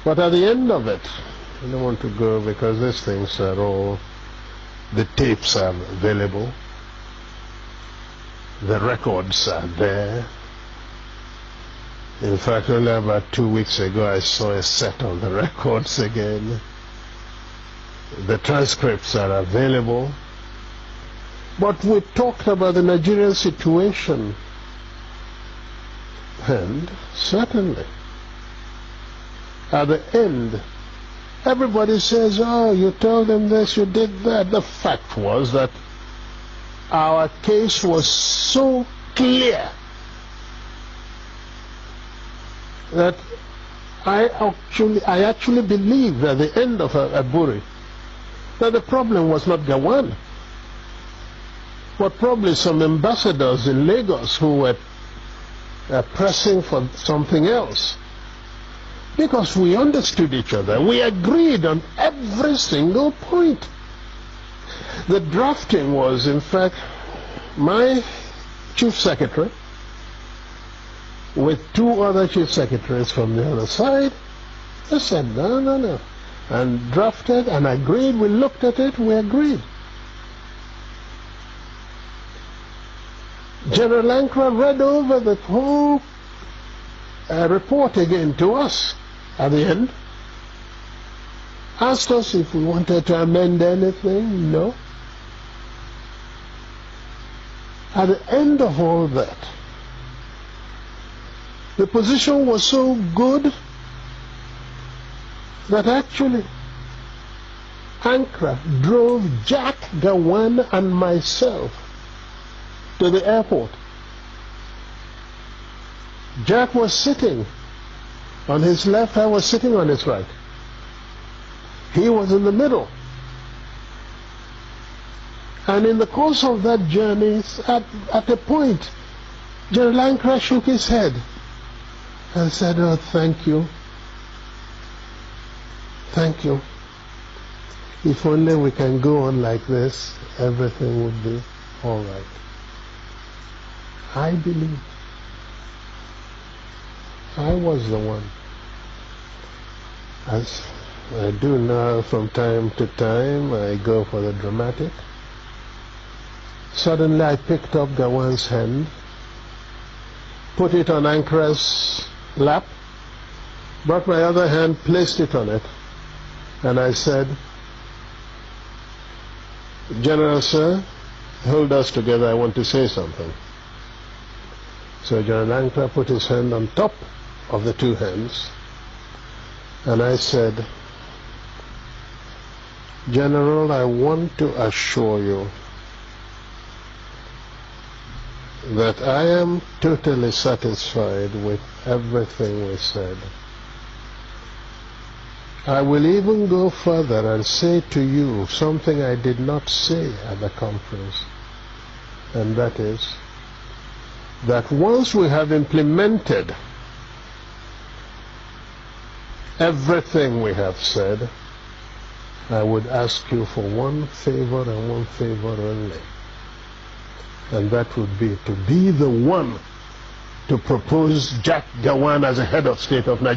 But at the end of it, I don't want to go because these things are all, the tapes are available, the records are there. In fact, only about 2 weeks ago I saw a set of the records again. The transcripts are available. But we talked about the Nigerian situation, and certainly at the end everybody says, oh, you told them this, you did that. The fact was that our case was so clear that I actually believed at the end of Aburi that the problem was not Gowon, but probably some ambassadors in Lagos who were pressing for something else. Because we understood each other. We agreed on every single point. The drafting was, in fact, my chief secretary with 2 other chief secretaries from the other side. They said, no. And drafted and agreed. We looked at it, we agreed. General Ankara read over the whole report again to us at the end. Asked us if we wanted to amend anything. No. At the end of all that, the position was so good that actually Ankara drove Jack, Gowon and myself to the airport. Jack was sitting on his left, I was sitting on his right. He was in the middle. And in the course of that journey, at a point, General Ankara shook his head and said, oh, thank you. Thank you. If only we can go on like this, everything would be all right. I believe I was the one. As I do now from time to time, I go for the dramatic. Suddenly I picked up Gowon's hand, put it on Ankara's lap, brought my other hand, placed it on it, and I said, General, sir, hold us together, I want to say something. So General Ankara put his hand on top of the 2 hands, and I said, General, I want to assure you that I am totally satisfied with everything we said. I will even go further and say to you something I did not say at the conference, and that is that once we have implemented everything we have said, I would ask you for one favor and one favor only, and that would be to be the one to propose Jack Gowon as a head of state of Nigeria.